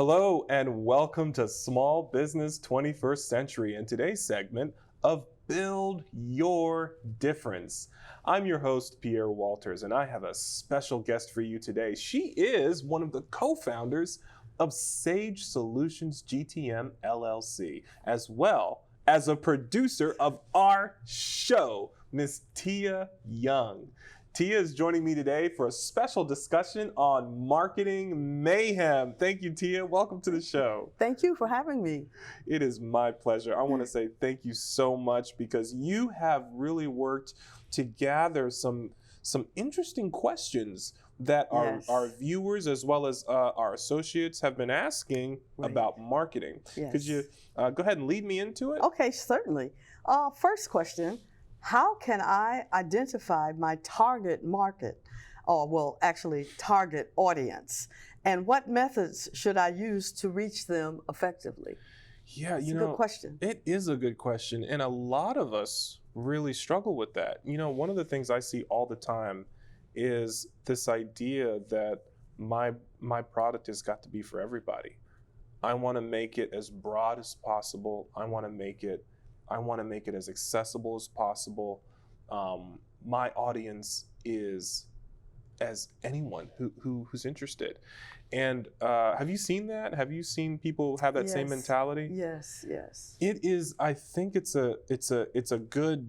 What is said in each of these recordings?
Hello and welcome to Small Business 21st Century and today's segment of Build Your Difference. I'm your host, Pierre Walters, and I have a special guest for you today. She is one of the co-founders of Sage Solutions GTM LLC, as well as a producer of our show, Miss Tia Young. Tia is joining me today for a special discussion on marketing mayhem. Thank you, Tia. Welcome to the show. Thank you for having me. It is my pleasure. I want to say thank you so much because you have really worked to gather some interesting questions that our viewers as well as our associates have been asking about marketing. Yes. Could you go ahead and lead me into it? Okay, certainly. First question. How can I identify my target market, target audience, and what methods should I use to reach them effectively? Yeah, It's a good question. It is a good question, and a lot of us really struggle with that. One of the things I see all the time is this idea that my product has got to be for everybody. I want to make it as broad as possible. I want to make it as accessible as possible. My audience is as anyone who's interested. And have you seen that? Have you seen people have that same mentality? Yes. It is. I think it's a good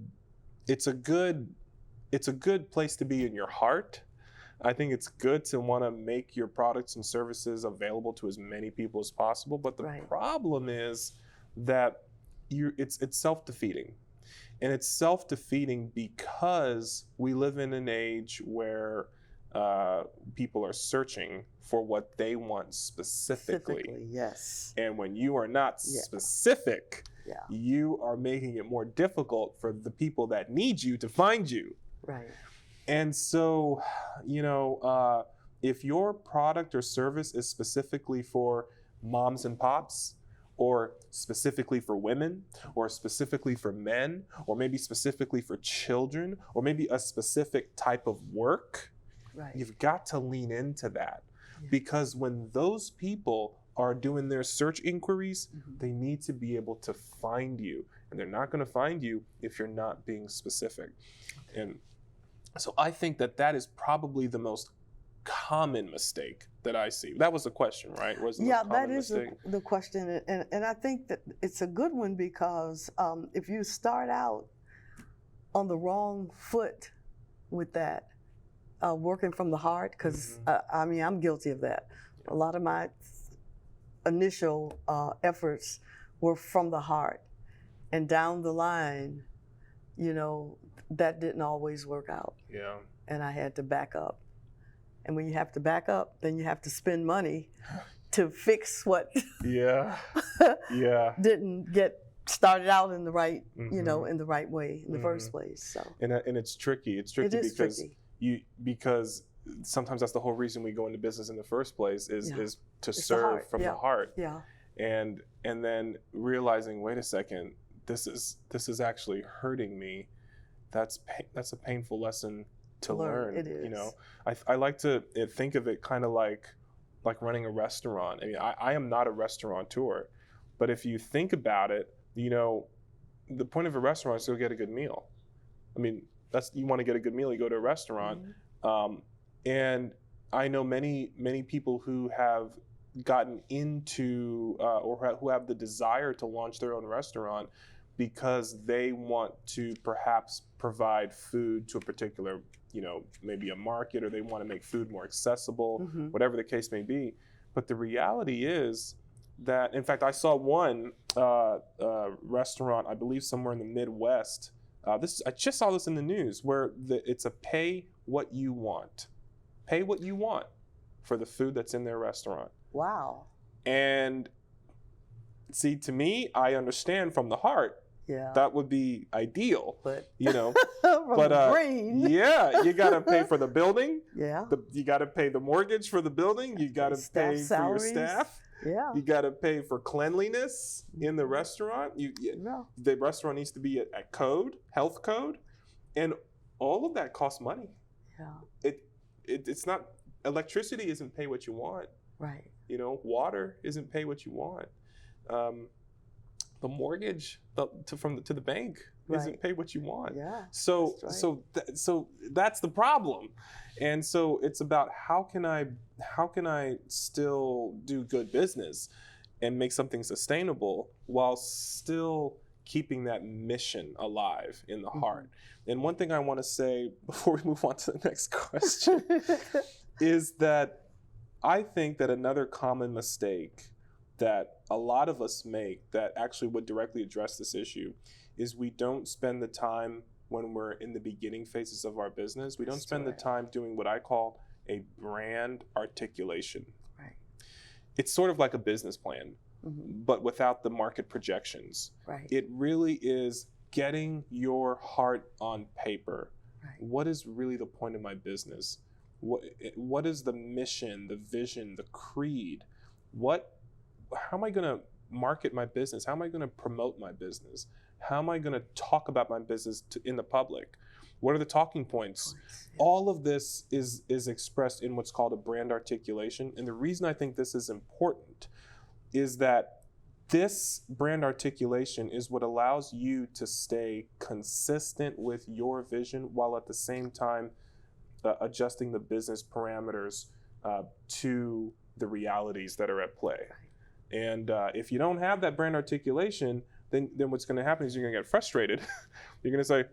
place to be in your heart. I think it's good to want to make your products and services available to as many people as possible. But the problem is that it's self-defeating. And it's self-defeating because we live in an age where people are searching for what they want specifically. Yes. And when you are not specific, you are making it more difficult for the people that need you to find you. Right. And so, if your product or service is specifically for moms and pops, or specifically for women, or specifically for men, or maybe specifically for children, or maybe a specific type of work, you've got to lean into that. Because when those people are doing their search inquiries, they need to be able to find you. And they're not going to find you if you're not being specific. And so I think that is probably the most common mistake that I see. That was the question, right? That is the question. And I think that it's a good one because if you start out on the wrong foot with that, working from the heart, because I'm guilty of that. A lot of my initial efforts were from the heart. And down the line, that didn't always work out. Yeah. And I had to back up. And when you have to back up, then you have to spend money to fix what didn't get started out in the right, in the right way in the first place. So. And it's tricky. It's tricky because sometimes that's the whole reason we go into business in the first place is to serve from the heart. Yeah. And then realizing, wait a second, this is actually hurting me. That's a painful lesson to learn. It is. I like to think of it kind of like running a restaurant. I mean, I am not a restaurateur, but if you think about it, the point of a restaurant is to go get a good meal. I mean, you want to get a good meal, you go to a restaurant. And I know many people who have gotten into or who have the desire to launch their own restaurant because they want to perhaps provide food to a particular, maybe a market, or they want to make food more accessible, whatever the case may be. But the reality is that, in fact, I saw one restaurant, I believe somewhere in the Midwest. I just saw this in the news where it's a pay what you want for the food that's in their restaurant. Wow. And see, to me, I understand from the heart. Yeah. That would be ideal, but from the brain. You got to pay for the building. Yeah. You got to pay the mortgage for the building. You got to pay for your staff. Yeah. You got to pay for cleanliness in the restaurant. The restaurant needs to be at code, health code, and all of that costs money. Yeah. It's not electricity isn't pay what you want. Right. You know, water isn't pay what you want. The mortgage to the bank isn't pay what you want. Yeah. So so that's the problem. And so it's about how can I still do good business and make something sustainable while still keeping that mission alive in the heart. And one thing I want to say before we move on to the next question is that I think that another common mistake that a lot of us make that actually would directly address this issue is we don't spend the time when we're in the beginning phases of our business. We don't spend the time doing what I call a brand articulation. Right. It's sort of like a business plan, but without the market projections. Right. It really is getting your heart on paper. Right. What is really the point of my business? What is the mission, the vision, the creed? How am I going to market my business? How am I going to promote my business? How am I going to talk about my business in the public? What are the talking points? All of this is expressed in what's called a brand articulation. And the reason I think this is important is that this brand articulation is what allows you to stay consistent with your vision while at the same time adjusting the business parameters to the realities that are at play. And if you don't have that brand articulation, then what's going to happen is you're going to get frustrated. You're going to say,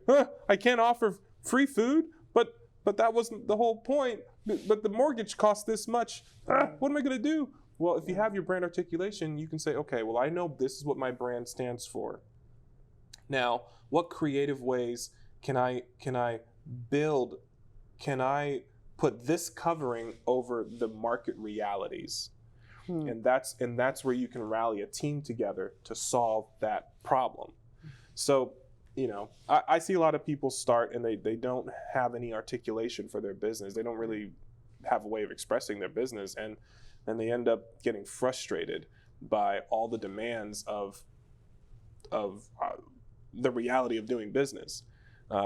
I can't offer free food, but that wasn't the whole point. But the mortgage costs this much. What am I going to do? Well, if you have your brand articulation, you can say, okay, well, I know this is what my brand stands for. Now, what creative ways can I build? Can I put this covering over the market realities? And that's where you can rally a team together to solve that problem. So, you know, I see a lot of people start and they don't have any articulation for their business. They don't really have a way of expressing their business, and then they end up getting frustrated by all the demands of the reality of doing business.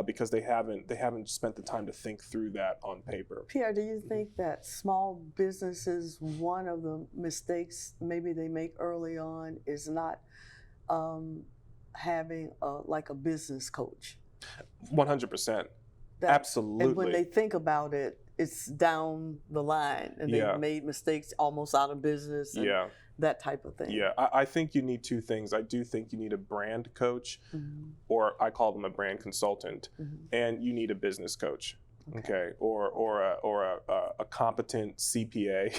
Because they haven't spent the time to think through that on paper. Pierre, do you think that small businesses, one of the mistakes maybe they make early on is not having a business coach? 100%. Absolutely. And when they think about it, it's down the line, and they've made mistakes almost out of business. And that type of thing. Yeah, I think you need two things. I do think you need a brand coach, or I call them a brand consultant, and you need a business coach, okay? Or a competent CPA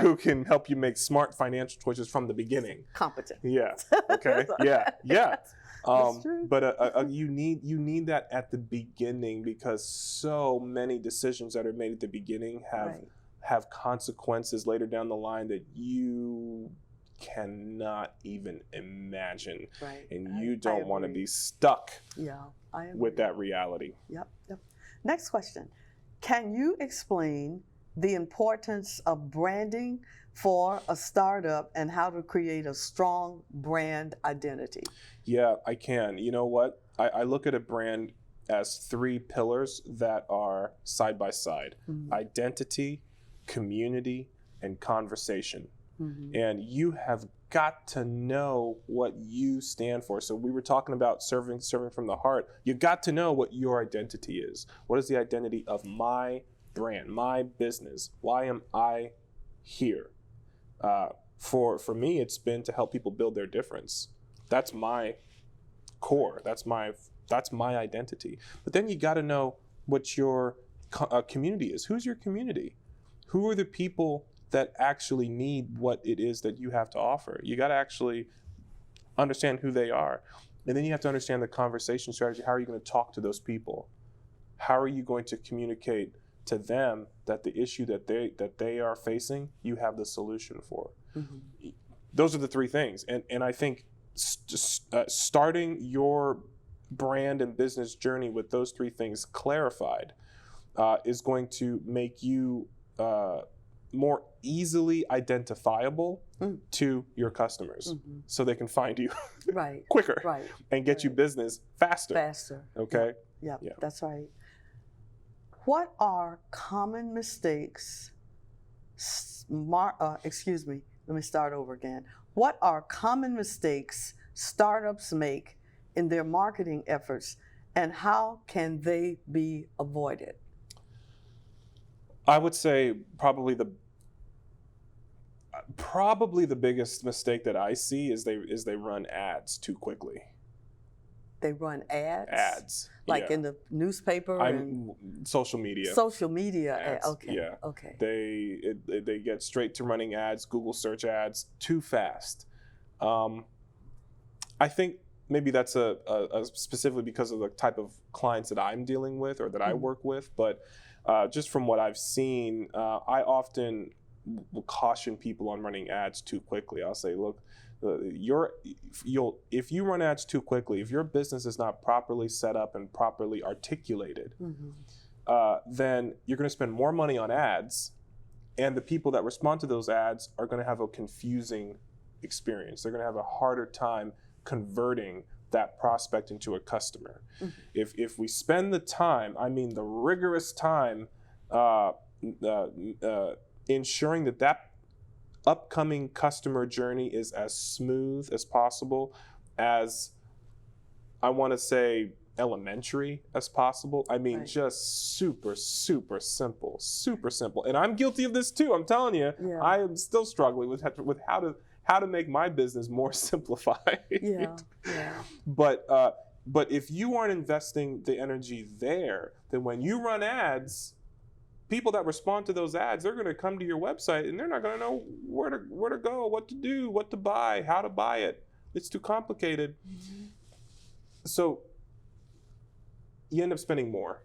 who can help you make smart financial choices from the beginning. Competent. Yeah. Okay. Yeah. That's true. But you need that at the beginning, because so many decisions that are made at the beginning have consequences later down the line that you cannot even imagine. Right. And you don't want to be stuck I agree with that reality. Yep. Next question. Can you explain the importance of branding for a startup and how to create a strong brand identity? Yeah, I can. You know what? I look at a brand as three pillars that are side by side: identity, community, and conversation. And you have got to know what you stand for. So we were talking about serving from the heart. You got to know what your identity is. What is the identity of my brand, my business? Why am I here? For me, it's been to help people build their difference. That's my core. That's my identity. But then you got to know what your community is. Who's your community? Who are the people that actually need what it is that you have to offer? You got to actually understand who they are. And then you have to understand the conversation strategy. How are you going to talk to those people? How are you going to communicate to them that the issue that they are facing, you have the solution for? Those are the three things. And I think starting your brand and business journey with those three things clarified is going to make you more easily identifiable to your customers, so they can find you quicker and get you business faster. Okay? Yeah, that's right. What are common mistakes excuse me, let me start over again. What are common mistakes startups make in their marketing efforts, and how can they be avoided? I would say probably the biggest mistake that I see is they run ads too quickly. They run ads? Ads. Like in the newspaper and social media. Social media ads. Okay. Yeah. Okay. They get straight to running ads, Google search ads too fast. I think maybe that's a specifically because of the type of clients that I'm dealing with or that I work with, but just from what I've seen, I often will caution people on running ads too quickly. I'll say, look, if you run ads too quickly, if your business is not properly set up and properly articulated, then you're going to spend more money on ads, and the people that respond to those ads are going to have a confusing experience. They're going to have a harder time converting that prospect into a customer. If we spend the time, I mean the rigorous time, ensuring that upcoming customer journey is as smooth as possible, as I want to say elementary as possible. I mean, just super, super simple, super simple. And I'm guilty of this too. I'm telling you, I am still struggling with how to make my business more simplified. But if you aren't investing the energy there, then when you run ads, people that respond to those ads, they're going to come to your website and they're not going to know where to go, what to do, what to buy, how to buy it. It's too complicated. So you end up spending more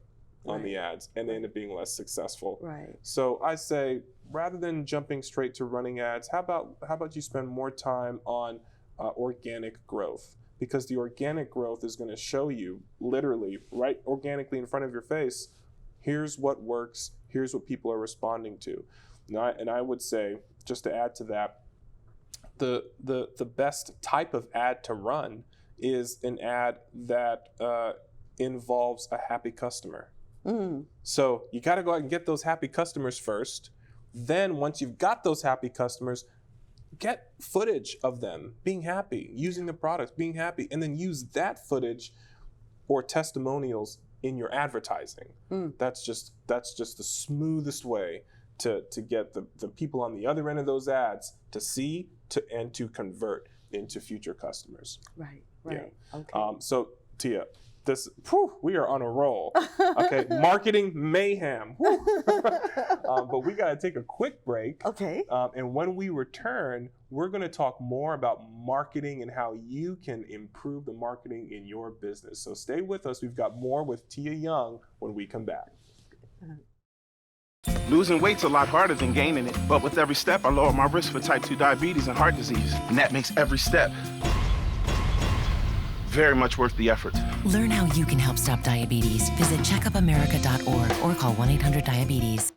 on the ads, and they end up being less successful. So I say, rather than jumping straight to running ads, how about you spend more time on organic growth? Because the organic growth is going to show you literally right organically in front of your face, here's what works, here's what people are responding to. And I would say, just to add to that, the best type of ad to run is an ad that involves a happy customer. So you got to go out and get those happy customers first. Then once you've got those happy customers, get footage of them being happy, using the products, being happy, and then use that footage or testimonials in your advertising. That's just the smoothest way to get the people on the other end of those ads to see and to convert into future customers. Okay. So Tia, we are on a roll. Okay, marketing mayhem. But we got to take a quick break. Okay. And when we return, we're going to talk more about marketing and how you can improve the marketing in your business. So stay with us. We've got more with Tia Young when we come back. Losing weight's a lot harder than gaining it, but with every step, I lower my risk for type 2 diabetes and heart disease, and that makes every step very much worth the effort. Learn how you can help stop diabetes. Visit checkupamerica.org or call 1-800-DIABETES.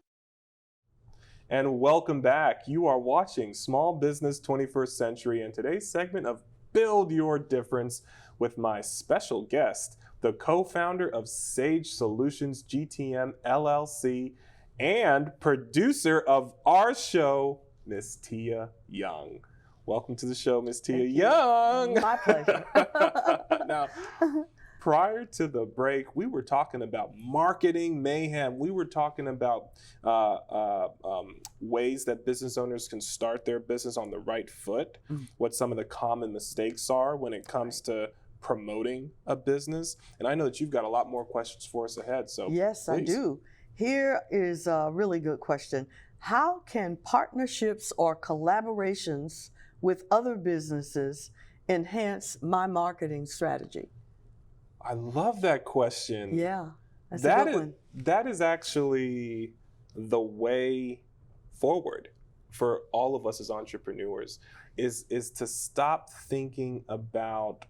And welcome back. You are watching Small Business 21st Century, and today's segment of Build Your Difference with my special guest, the co-founder of Sage Solutions GTM LLC and producer of our show, Miss Tia Young. Welcome to the show, Miss Tia Young. My pleasure. Now, prior to the break, we were talking about marketing mayhem. We were talking about ways that business owners can start their business on the right foot, what some of the common mistakes are when it comes to promoting a business. And I know that you've got a lot more questions for us ahead. So yes, please. I do. Here is a really good question. How can partnerships or collaborations with other businesses enhance my marketing strategy? I love that question. Yeah, that's a good one. That is actually the way forward for all of us as entrepreneurs, is to stop thinking about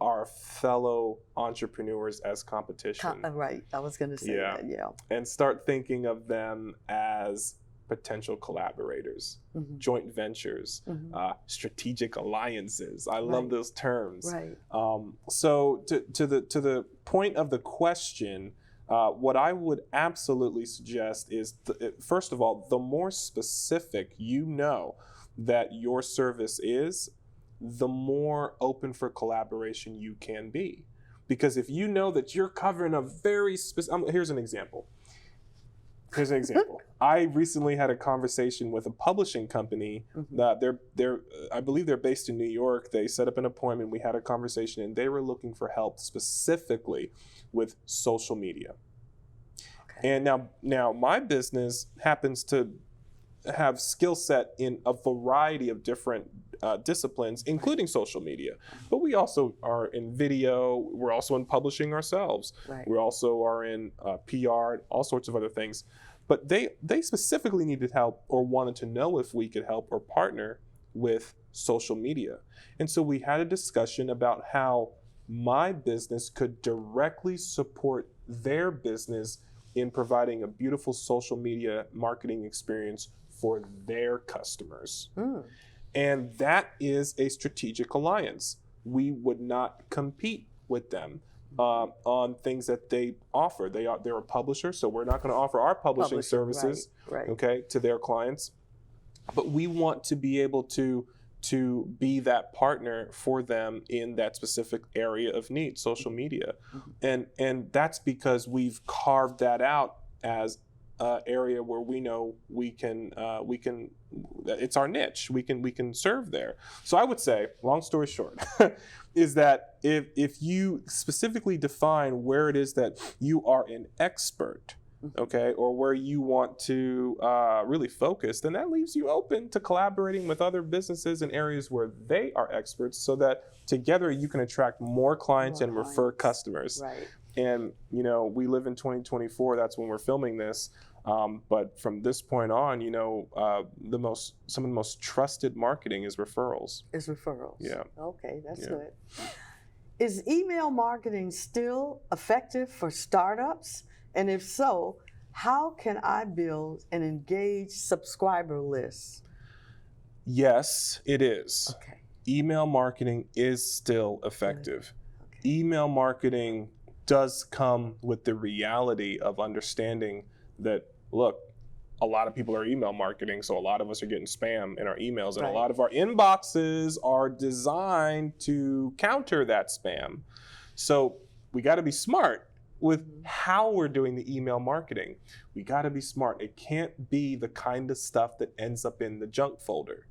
our fellow entrepreneurs as competition. Right, I was going to say that, and start thinking of them as potential collaborators, joint ventures, strategic alliances. I love those terms. Right. So to the point of the question, What I would absolutely suggest is, first of all, the more specific you know that your service is, the more open for collaboration you can be. Because if you know that you're covering a very specific, here's an example. I recently had a conversation with a publishing company. They're I believe they're based in New York. They set up an appointment. We had a conversation, and they were looking for help specifically with social media. Okay. And now my business happens to have skill set in a variety of different disciplines, including social media. But we also are in video. We're also in publishing ourselves. Right. We also are in PR, all sorts of other things. But they specifically needed help or wanted to know if we could help or partner with social media. And so we had a discussion about how my business could directly support their business in providing a beautiful social media marketing experience for their customers. And that is a strategic alliance. We would not compete with them on things that they offer. They're a publisher, so we're not going to offer our publishing services, right. Okay, to their clients. But we want to be able to be that partner for them in that specific area of need, social media. And that's because we've carved that out as an area where we know we can it's our niche. We can serve there. So I would say, long story short, is that if you specifically define where it is that you are an expert, okay, or where you want to really focus, then that leaves you open to collaborating with other businesses in areas where they are experts, so that together you can attract more clients and refer customers. Right. And we live in 2024. That's when we're filming this. But from this point on, some of the most trusted marketing is referrals. Yeah. Okay, that's good. Is email marketing still effective for startups? And if so, how can I build an engaged subscriber list? Yes, it is. Okay. Email marketing is still effective. Okay. Email marketing does come with the reality of understanding that, look, a lot of people are email marketing, so a lot of us are getting spam in our emails, and a lot of our inboxes are designed to counter that spam. So we got to be smart with how we're doing the email marketing. We got to be smart. It can't be the kind of stuff that ends up in the junk folder.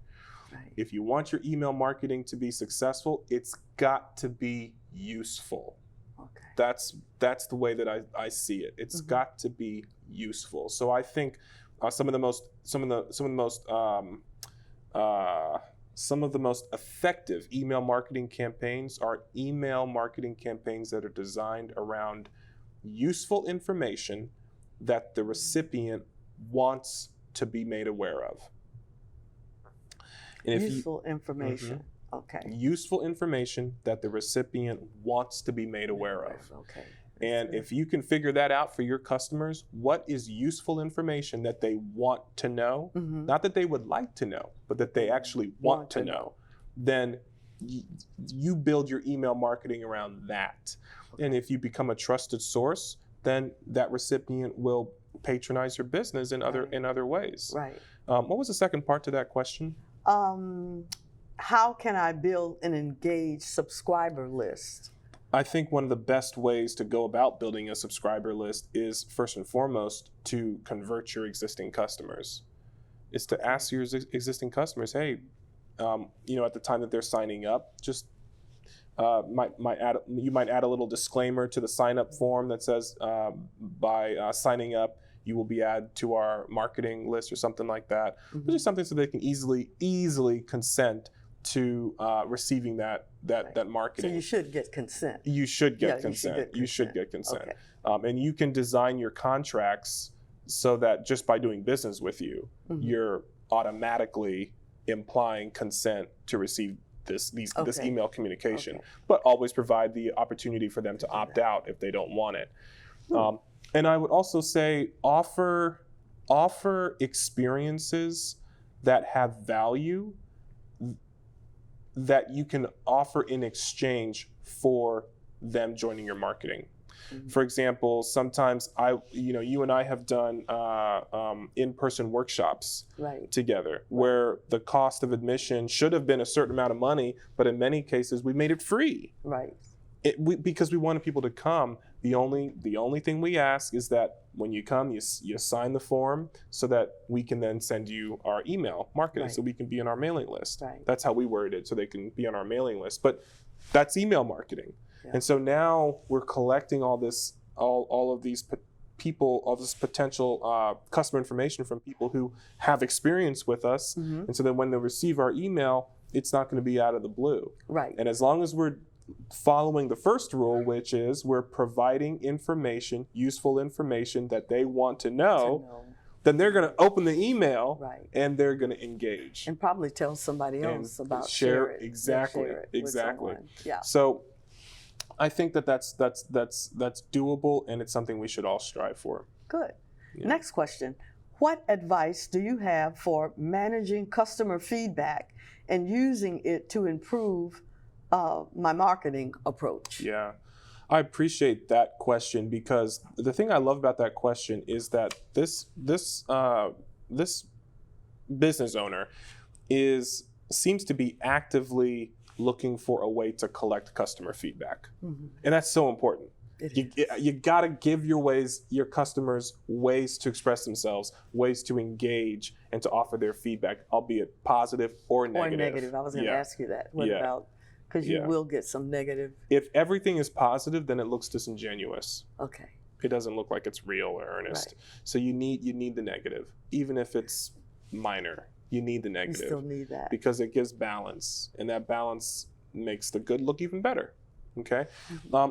Right. If you want your email marketing to be successful, it's got to be useful. Okay. That's the way that I see it. It's got to be useful. So I think some of the most effective email marketing campaigns are email marketing campaigns that are designed around useful information that the recipient wants to be made aware of. And useful information. Okay. Useful information that the recipient wants to be made aware of. Okay. And if you can figure that out for your customers, what is useful information that they want to know, not that they would like to know, but that they actually want to know, then you build your email marketing around that. Okay. And if you become a trusted source, then that recipient will patronize your business in other ways. Right. What was the second part to that question? How can I build an engaged subscriber list? I think one of the best ways to go about building a subscriber list is, first and foremost, to convert your existing customers. Is to ask your existing customers, hey, at the time that they're signing up, just you might add a little disclaimer to the sign-up form that says, by signing up, you will be added to our marketing list or something like that. Which is something so they can easily consent to receiving that marketing. So you should get consent. You should get consent. You should get consent. Okay. And you can design your contracts so that just by doing business with you, you're automatically implying consent to receive this email communication. Okay. But always provide the opportunity for them to opt out if they don't want it. And I would also say offer experiences that have value that you can offer in exchange for them joining your marketing For example, sometimes you and I have done in-person workshops together, where the cost of admission should have been a certain amount of money, but in many cases we made it free. Right. Because we wanted people to come. The only thing we ask is that when you come, you sign the form so that we can then send you our email marketing, so we can be on our mailing list. Right. That's how we worded it, so they can be on our mailing list. But that's email marketing. Yeah. And so now we're collecting all of these people, all this potential customer information from people who have experience with us. And so then when they receive our email, it's not going to be out of the blue. Right. And as long as we're following the first rule, which is we're providing information, useful information that they want to know, then they're going to open the email and they're going to engage. And probably tell somebody else about share it. Exactly. Share it Exactly. Yeah. So I think that's doable, and it's something we should all strive for. Good. Yeah. Next question. What advice do you have for managing customer feedback and using it to improve my marketing approach? Yeah, I appreciate that question, because the thing I love about that question is that this business owner seems to be actively looking for a way to collect customer feedback, and that's so important. You got to give your customers ways to express themselves, ways to engage, and to offer their feedback, albeit positive or negative. Or negative. I was going to ask you that. What about? Because you will get some negative. If everything is positive, then it looks disingenuous. Okay. It doesn't look like it's real or earnest. Right. So you need the negative, even if it's minor. You need the negative. You still need that. Because it gives balance, and that balance makes the good look even better. Okay?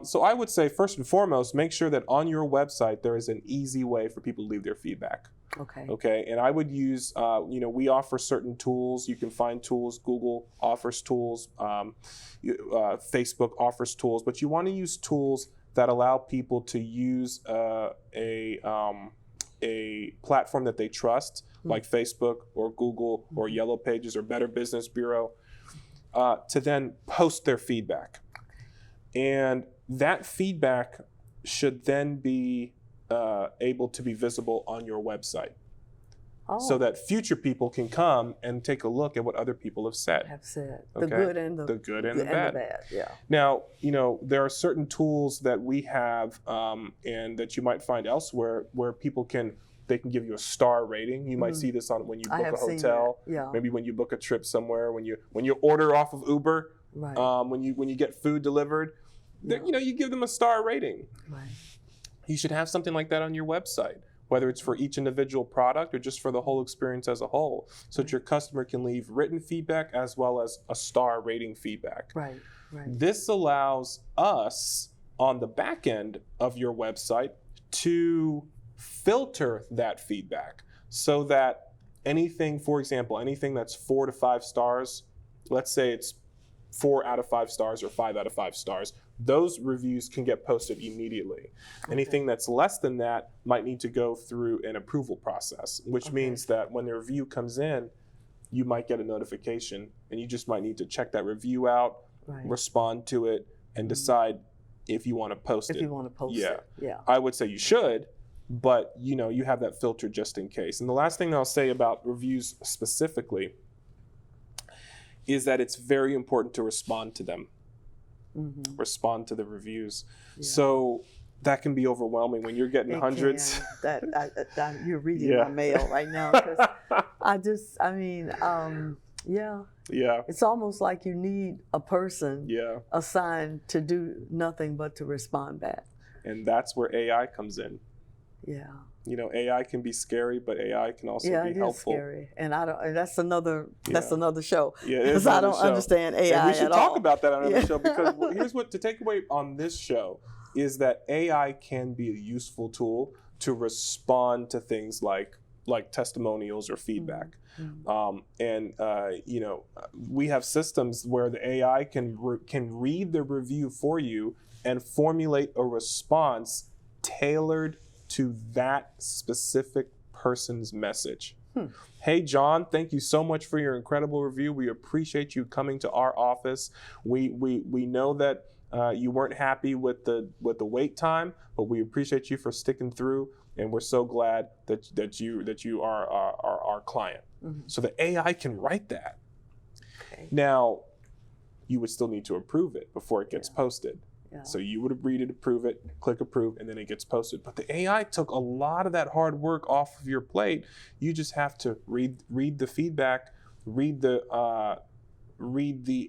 So I would say, first and foremost, make sure that on your website there is an easy way for people to leave their feedback. Okay. And I would use, we offer certain tools. You can find tools. Google offers tools. Facebook offers tools. But you want to use tools that allow people to use a platform that they trust, like Facebook or Google or Yellow Pages or Better Business Bureau, to then post their feedback. And that feedback should then be able to be visible on your website, so that future people can come and take a look at what other people have said. The good and the bad. Yeah. Now, there are certain tools that we have and that you might find elsewhere where people can give you a star rating. You might see this when you book a hotel, maybe when you book a trip somewhere, when you order off of Uber, when you get food delivered, you give them a star rating. Right. You should have something like that on your website, whether it's for each individual product or just for the whole experience as a whole, so that your customer can leave written feedback as well as a star rating feedback. Right. This allows us on the back end of your website to filter that feedback, so that anything that's 4 to 5 stars, let's say it's 4 out of 5 stars or 5 out of 5 stars, those reviews can get posted immediately. Anything that's less than that might need to go through an approval process, which means that when the review comes in, you might get a notification, and you just might need to check that review out, respond to it, and decide if you want to post it. If you want to post it. Yeah. I would say you should, but you have that filter just in case. And the last thing I'll say about reviews specifically is that it's very important to respond to them. Respond to the reviews. So that can be overwhelming when you're getting hundreds. You're reading my mail right now. 'Cause it's almost like you need a person assigned to do nothing but to respond back. And that's where AI comes in. Yeah. AI can be scary, but AI can also be helpful. Yeah, it is scary, and that's another show. Yeah, because I don't understand AI at all. We should talk about that on another show, because here's what to take away on this show is that AI can be a useful tool to respond to things like testimonials or feedback. We have systems where the AI can read the review for you and formulate a response tailored to that specific person's message. Hey, John, thank you so much for your incredible review. We appreciate you coming to our office. We know that You weren't happy with the wait time, but we appreciate you for sticking through, and we're so glad that you are our client. Mm-hmm. So the AI can write that. Okay. Now, you would still need to approve it before it gets posted. Yeah. So you would read it, approve it, click approve, and then it gets posted. But the AI took a lot of that hard work off of your plate. You just have to read the feedback, read the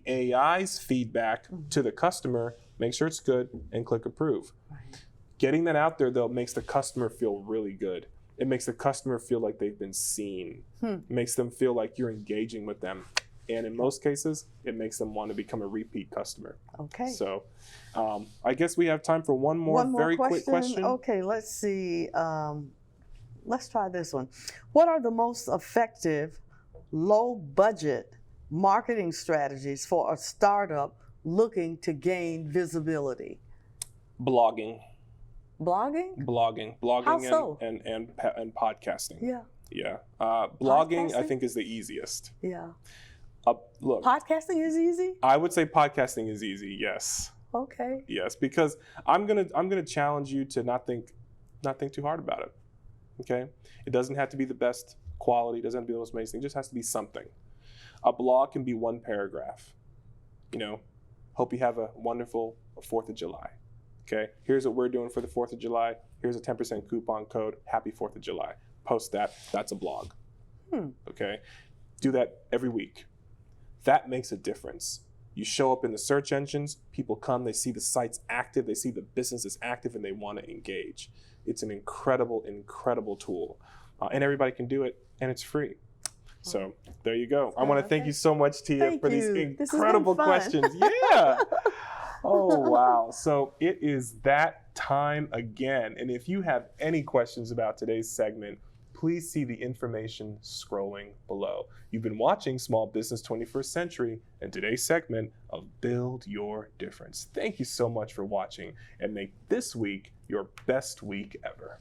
AI's feedback to the customer, make sure it's good, and click approve. Right. Getting that out there, though, makes the customer feel really good. It makes the customer feel like they've been seen. It makes them feel like you're engaging with them. And in most cases, it makes them want to become a repeat customer. Okay. So I guess we have time for one more very quick question. Okay, let's see. Let's try this one. What are the most effective, low-budget marketing strategies for a startup looking to gain visibility? Blogging. Blogging? Blogging. How so? and podcasting. Yeah. Yeah. Blogging, I think, is the easiest. Yeah. Look. Podcasting is easy? I would say podcasting is easy, yes. Okay. Yes, because I'm gonna challenge you to not think too hard about it. Okay? It doesn't have to be the best quality, it doesn't have to be the most amazing, it just has to be something. A blog can be one paragraph. You know, hope you have a wonderful 4th of July. Okay, here's what we're doing for the 4th of July. Here's a 10% coupon code. Happy 4th of July. Post that. That's a blog. Okay, do that every week. That makes a difference. You show up in the search engines, people come, they see the site's active, they see the business is active, and they want to engage. It's an incredible, incredible tool. And everybody can do it, and it's free. So there you go. I want to thank you so much, Tia, for these incredible questions. Yeah. Oh, wow. So it is that time again. And if you have any questions about today's segment, please see the information scrolling below. You've been watching Small Business 21st Century and today's segment of Build Your Difference. Thank you so much for watching, and make this week your best week ever.